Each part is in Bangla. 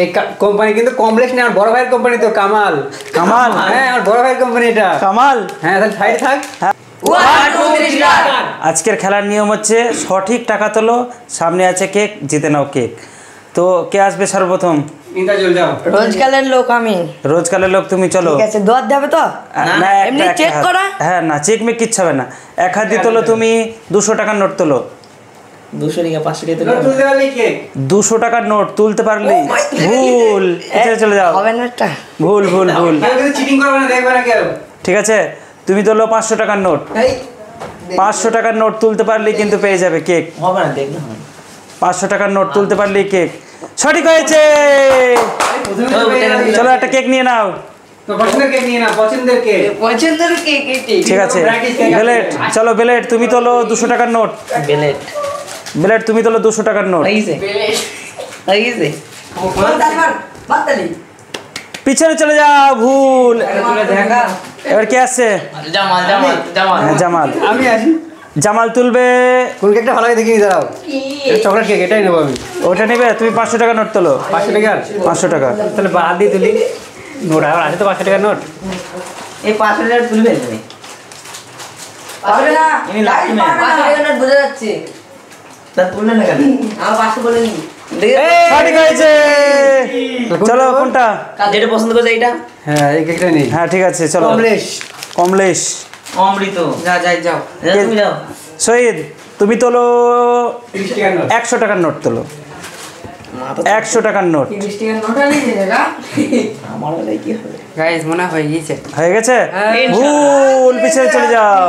এই কোম্পানি কিন্তু কমপ্লেক্স না, আমার বড় ভাইয়ের কোম্পানি তো, কামাল। কামাল? হ্যাঁ, আমার বড় ভাইয়ের কোম্পানি এটা। কামাল? হ্যাঁ, তাহলে সাইডে থাক। আজকের খেলার নিয়ম হচ্ছে সঠিক টাকা তোলো, সামনে আছে কেক, জিতে নাও কেক। তো কে আসবে সর্বপ্রথম? রোজকালের লোক আমি। রোজকালের লোক তুমি, চলো। ঠিক আছে, দোয়াত দেবে তো? না, এমনি চেক করা? হ্যাঁ, না চেক মে কিচ্ছু হবে না। এক হাত দিয়ে তোলো তুমি, 200 টাকার নোট তোলো। 200 টাকা 500 টাকা নোট তুলতে পারলি কেক? 200 টাকার নোট তুলতে পারলি? ভুল, চলে যাও। হবে না এটা? ভুল ভুল ভুল। চিটিং করবে না, দেখবে না কেউ। ঠিক আছে, তুমি তোলো 500 টাকার নোট। 500 টাকার নোট তুলতে পারলি কিন্তু পেয়ে যাবে কেক। হবে না, দেখলে হবে। 500 টাকার নোট তুলতে পারলি কেক। সঠিক হয়েছে। চলো একটা কেক নিয়ে নাও। তো পছন্দের কেক নিয়ে নাও, পছন্দের কেক। পছন্দের কেক এটি। ঠিক আছে, বেলেট চলো, বেলেট তুমি তোলো 200 টাকার নোট। বেলেট বেলেট তুমি তোলো 200 টাকার নোট। হইছে পিছনে চলে যাও, ভুল। এবার কে আসছে? জামাল জামাল জামাল হ্যাঁ, জামাল। আমি আসি। জামাল তুলবে। কোন কেকটা ভালো লাগে দেখিনি, দাঁড়াও। চকলেট কেক, এটাই নেবো আমি। ওটা নেবে? তুমি 500 টাকার নোট তোলো। 500 টাকার? 500 টাকা। তাহলে বাদ দিয়ে তুলি। নোট আবার আছে তো 500 টাকার নোট। এই 500 টাকা তুলবে তুমি? পারবে না। ইনি লাকি ম্যান। 500 টাকা নোট বোঝা যাচ্ছে। তা তুললে না কেন? আমার 500 বলেনি। সঠিক হয়েছে। চলো, কোনটা? যেটা পছন্দ করছে এইটা। হ্যাঁ, এই কেকটা নেই। হ্যাঁ, ঠিক আছে, চলো। কমলেশ। কমলেশ। অমৃত। যাও। তুমি যাও। শহীদ তুমি তোলো 30 টাকার নোট। 100 টাকার নোট তোলো। 100 টাকার নোট 30 টাকা নোট আনি দেগা। আমার বেলায় কি হবে? গাইস মনে হয়ে গেছে। হয়ে গেছে? ভুল, পিছনে চলে যাও।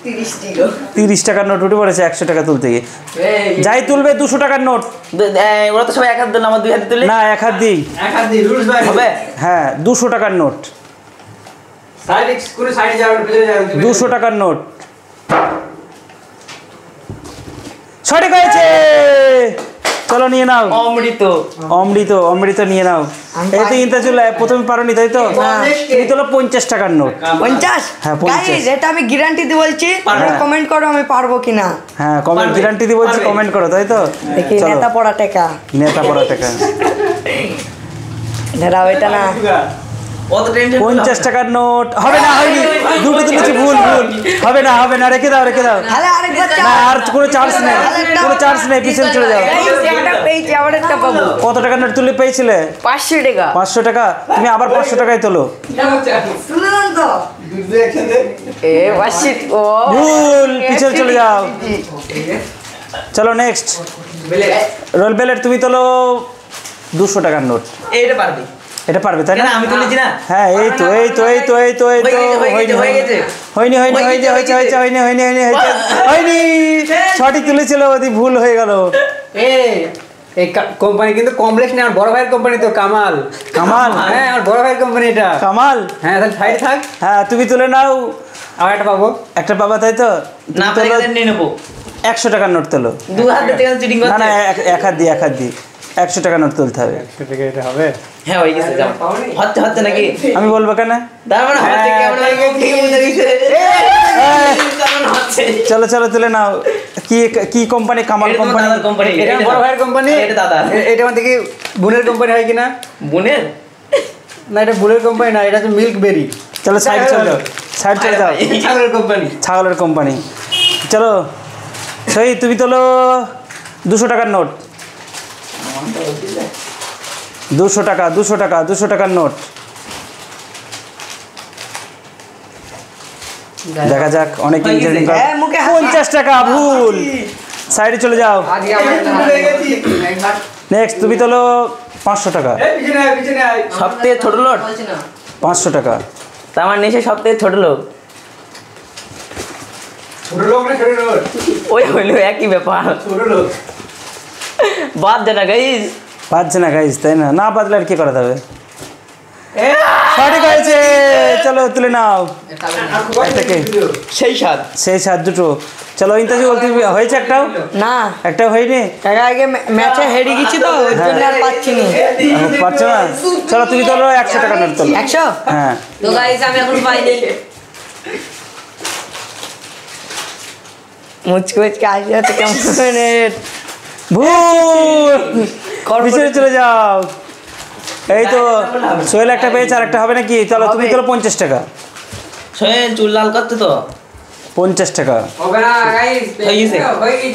30 টাকা। 30 টাকার নোট উঠে পড়েছে 100 টাকা তুলতে গিয়ে। যাই তুলবে 200 টাকার নোট। ওরা তো সবাই এক হাত দিল, আমার 2 হাতে তুলে না, এক হাত দিই। এক হাত দিয়ে রুলস ভাই হবে। হ্যাঁ, 200 টাকার নোট। সাইড কোন সাইডে যাও, পেছনে যাও। 200 টাকার নোট। সঠিক হয়েছে। চলো নিয়ে নাও। অমৃত। অমৃত, অমৃত নিয়ে নাও। এই তো ইন্তাজুল প্রথমে পারোনি, তাই তো? তুমি তোলো 50 টাকার নোট। 50? হ্যাঁ, 50। গাইস এটা আমি গ্যারান্টি দিয়ে বলছি, তোমরা কমেন্ট করো আমি পারবো কিনা। হ্যাঁ, কমেন্ট গ্যারান্টি দিয়ে বলছি, কমেন্ট করো, তাই তো? দেখি চলো। নেতা পড়া টাকা। নেতা পড়া টাকা। দাঁড়াও, এটা না। অত টেনশন 50 টাকার নোট হবে না, হয়নি। দুটো তুলেছি, ভুল ভুল। হবে না, হবে না, রেখে দাও, রেখে দাও। তাহলে আরেকবার না, আর কোনো চান্স নেই, কোনো চান্স নেই, পিছনে চলে যাও। গাইস একটা পেয়েছি, আবার একটা পাবো। কত টাকার নোট তুলে পেয়েছিলে? 500 টাকা। 500 টাকা। তুমি আবার 500 টাকায় তোলো। শুনলেন তো? এ 500 ও ভুল, পিছনে চলে যাও। চলো নেক্সট। রোল বেলেট তুমি তোলো 200 টাকার নোট। এইটা পারবি। এটা পারবে তাই কেন না? আমি তুলেছি না? হ্যাঁ, এই তো এই তো এই তো এই তো এই তো হয়ে গেছে। হয়নি হয়নি হয়নি হয়েছে হয়েছে হয়নি হয়নি হয়নি হয়েছে হয়নি। সঠিক তুলেছিল, ওদি ভুল হয়ে গেল। এই কোম্পানি কিন্তু কমপ্লেক্স না, আমার বড় ভাইয়ের কোম্পানি তো, কামাল। কামাল? হ্যাঁ, আমার বড় ভাইয়ের কোম্পানি এটা। কামাল? হ্যাঁ, তাহলে সাইডে থাক। হ্যাঁ, তুমি তুলে নাও। আর একটা পাবো। একটা বাবা, তাই তো? না তুমি পারে তোলো নিয়ে নেবো। 100 টাকার নোট তোলো। 2 হাত দিতে গেলে চিটিং না করতে। না, এক হাত দিয়ে, এক হাত দিয়ে 100 টাকা নোট তুলতে হবে। 100 টাকা এটা হবে? হ্যাঁ হয়ে গেছে, যাও। হচ্ছে হচ্ছে নাকি? আমি বলবো কেন? তার মানে হচ্ছে, কেমন লাগে ঠিক বুঝে গেছে। কেমন হচ্ছে? চলো চলো তুলে নাও। কি কি কোম্পানি? কামাল এটা তোমার কোম্পানি। দাদার কোম্পানি। এটা আমার বড় ভাইয়ের কোম্পানি। এটা দাদা। এটা আমার থেকে বোনের কোম্পানি হয় কিনা? বোনের? না, এটা বোনের কোম্পানি না, এটা হচ্ছে মিল্ক বেরি। চলো সাইড চলে যাও, সাইড চলে যাও। ছাগলের কোম্পানি। ছাগলের কোম্পানি। চলো সহি, তুমি তোলো 200 টাকার নোট। 200 টাকা, 200 টাকা, 200 টাকার নোট। দেখা যাক, অনেক ইঞ্জিনিয়ারিং। 50 টাকা, ভুল। সাইডে চলে যাও। নেক্সট তুমি তোলো 500 টাকা। সবথেকে ছোট লোক 500 টাকা। তা আমার নিচে সবথেকে ছোট লোক। ছোট লোক না, ছোট লোক। ওই হইলো একই ব্যাপার। ছোট লোক। বাদ দে না গাইস। পাচ্ছে না গাইজ, তাই না? না বাদলে আর কি করা যাবে? সঠিক হয়েছে। চলো তুলে নাও। একটাকে সেই স্বাদ। সেই সাত দুটো। চলো ইন্তাজি বলতে হয়েছে একটাও? না, একটাও হয়নি। টাকা আগে ম্যাচে হেরে গেছি তো, ওই জন্য আর পাচ্ছি না। পারছো না? চলো তুমি তোলো 100 টাকা নোট তোলো। 100? হ্যাঁ। তো গাইস আমি এখন পাইনি। মুচকে মুচকে আসি তো কেমন? ভুল, পিছনে চলে যাও। এই তো সোহেল একটা পেয়েছে আর একটা হবে নাকি? চলো তুমি তোলো 50 টাকা। সোহেল চুল লাল করতে তো 50 টাকা। হবে না গাইস,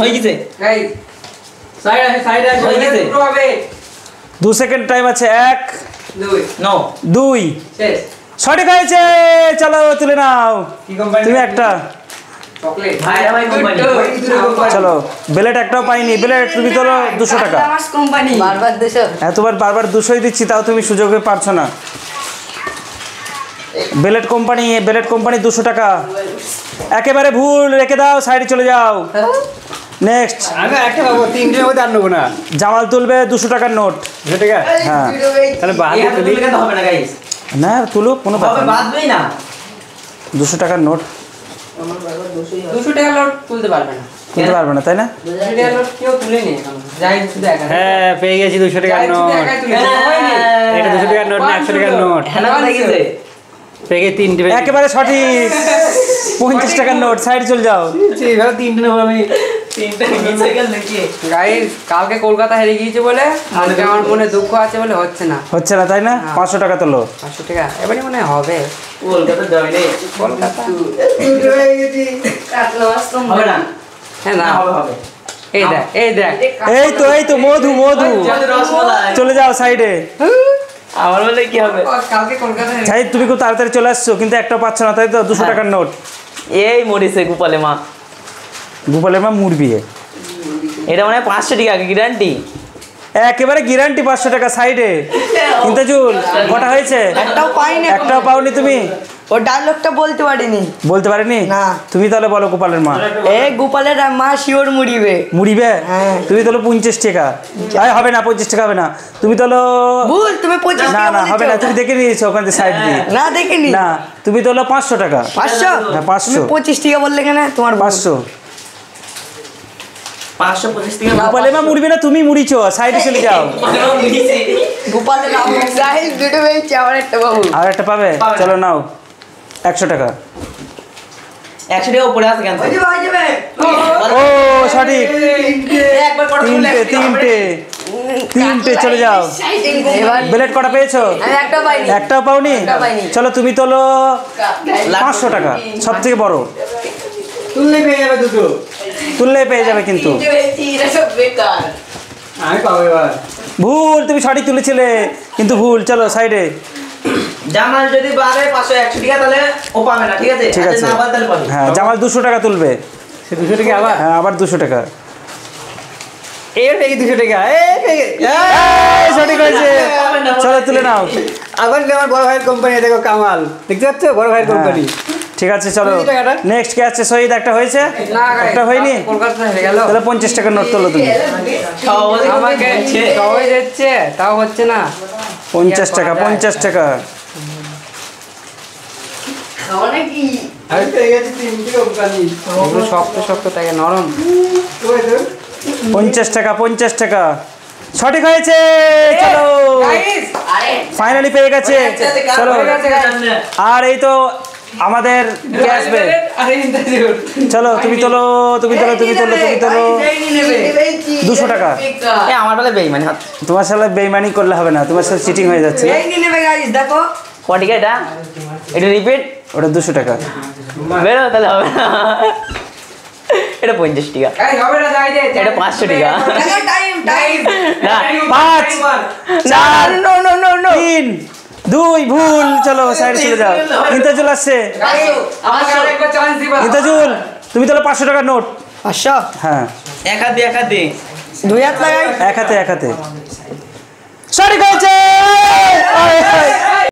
হয়ে গেছে গাইস সাইড আছে হয়ে গেছে। দুটো হবে 2 সেকেন্ড টাইম আছে। 1 দুই 2 শেষ। সঠিক হয়েছে। চলো তুলে নাও। কি কোম্পানি? তুমি একটা। চকলেট ভাই কোম্পানি চলো বেলেট একটাও পাইনি। বেলেট তুমি তোলো 200 টাকা। মাস কোম্পানি বারবার 200 এতবার বারবার 200ই দিচ্ছি তাও তুমি সুযোগে পারছো না। বেলেট কোম্পানি 200 টাকা। একেবারে ভুল, রেখে দাও, সাইডে চলে যাও। নেক্সট আমি একটা পাবো, তিনটের মধ্যে আর নেবো না। জামাল তুলবে 200 টাকার নোট। 200 টাকা? হ্যাঁ তাহলে বাদ এই হাতে তুলি। তুলে তো হবে না গাইস, না তুলুক, কোনো হবে ব্যাপার না। বাদবেই না। 200 টাকার নোট 200 টাকা নোট তুলতে পারবে না। তুলতে পারবে না তাই না? 200 টাকা নোট কেউ তুলেনি এখন। যাই শুধু একা। হ্যাঁ, পেয়ে গেছি 200 টাকার হ্যাঁ। নোট। এটা 200 টাকার নোট না, 100 টাকার নোট। হ্যাঁ না গেছে পেয়ে গেছি তিনটে। একেবারে সঠিক। 50 টাকার নোট, সাইডে চলে যাও। এভাবে তিনটে নেবো আমি। তিনটা গেছে গেল নাকি? গাইস, কালকে কলকাতা হেরে গিয়েছে বলে আজকে আমার মনে দুঃখ আছে বলে হচ্ছে না। হচ্ছে না তাই না? 500 টাকা তোলো। 500 টাকা এবারে মনে হয় হবে। কলকাতা যাবে রে, কলকাতা হবে না? হ্যাঁ না, না হবে হবে। এই দেখ এই তো মধু যত রসমালাই চলে যাও সাইডে। আমার বলে কি হবে? কালকে কলকাতা হেরে সাইড তুমি খুব তাড়াতাড়ি চলে আসছো কিন্তু একটাও পাচ্ছ না তাই তো? 200 টাকার নোট। এই মরিছে গোপালে মা, গোপালের মা মুরবি। এটা মানে 500 টাকা গ্যারান্টি। একেবারে গ্যারান্টি 500 টাকা সাইডে। ইন্তাজুল কটা হয়েছে? একটাও পাইনি এখনো। একটাও পাওনি তুমি? ও ডায়লগটা বলতে পারিনি। বলতে পারিনি? না। তুমি তাহলে বলো গোপালের মা। এ গোপালের মা শিওর মুড়িবে। মুড়িবে? হ্যাঁ। তুমি তাহলে 50 টাকা। হবে না, 50 টাকা হবে না। তুমি তাহলে ভুল, তুমি 25 না টাকা না হবে না, বলেছো। তুমি দেখে নিয়েছো ওখান থেকে সাইড দিয়ে। না দেখিনি। না তুমি তাহলে 500 টাকা। 500? হ্যাঁ, 500 তুমি 25 টাকা বললে কেন? তোমার 500। 525 টাকা গোপালের মা মুড়িবে না, তুমি মুড়িছো, সাইডে চলে যাও। গোপালের গাইস দুটো পেয়েছি, আবার একটা বাবু। আর একটা পাবে? পাবে না। চলো নাও 100 টাকা। 100 টাকা উপরে আছে কেন? ও সঠিক। একবার করে তুলে তিনটে চলে যাও। এবার বেলেট কটা পেয়েছো? আমি একটাও পাইনি। একটাও পাওনি? একটাও পাইনি। চলো তুমি তোলো 500 টাকা, সব থেকে বড়। তুললে পেয়ে যাবে দুটো। তুললে পেয়ে যাবে কিন্তু। এটা সব বেকার। আমি পাবো এবার। ভুল, তুমি সঠিক তুলেছিলে কিন্তু ভুল। চলো সাইডে। জামাল যদি বাড়ে 500 100 টাকা তাহলে ও পাবে না, ঠিক আছে? ঠিক আর আছে। যদি না বাড়ে তাহলে পাবে। হ্যাঁ জামাল 200 টাকা তুলবে। সে 200 টাকা আবার? হ্যাঁ আবার 200 টাকা। এর পেয়ে 200 টাকা। এই, সঠিক হয়েছে। চলো তুলে নাও। আবার আমার বড় ভাইয়ের কোম্পানি, দেখো কামাল, দেখতে পাচ্ছ বড় ভাইয়ের কোম্পানি। ঠিক আছে চলো। তুলে টাকাটা। নেক্সট কে আছে? শহীদ একটা হয়েছে? না একটা হয়নি? কলকাতা হেরে গেল। তাহলে 50 টাকার নোট তোলো তুমি। সহজে আমাকে সবাই যাচ্ছে তাও হচ্ছে না। 50 টাকা, 50 টাকা। খাওয়া নাকি? আমি পেয়ে গেছি তিনটে কোম্পানি। এগুলো শক্ত শক্ত টাকা, নরম। 50 টাকা, 50 টাকা। সঠিক হয়েছে। চলো গাইস, আরে ফাইনালি পেয়ে গেছে। চলো হয়ে গেছে, guys। আর এই তো আমাদের কে আসবে? আরে ইন্টারভিউ। চলো তুমি তোলো, তুমি তোলো, তুমি তোলো, তুমি তোলো। 200 টাকা। বেকার। এ আমার বলে বেঈমানি হাত। তোমার সাথে বেইমানি করলে হবে না, তোমার সাথে চিটিং হয়ে যাচ্ছে। এই নিয়ে নেবে গাইস, দেখো। কটিকা এটা? এটা রিপিট ওটা 200 টাকা। বেরো তাহলে হবে না। এটা 50 টাকা। গাইস হবে না, যাই দে। এটা 500 টাকা। দেখো টাইম টাইম। না 5 না নো নো নো নো 3 2 ভুল। চলো সাইডে চলে যাও। ইন্তাজুল আসছে। গাইস, আমাকে আরেকবার চান্স দিবা। ইন্তাজুল তুমি তাহলে 500 টাকার নোট। 500 হ্যাঁ এক হাত দিয়ে এক হাত দিয়ে। দুই হাত লাগাই। এক হাতে, এক হাতে। সঠিক হয়েছে।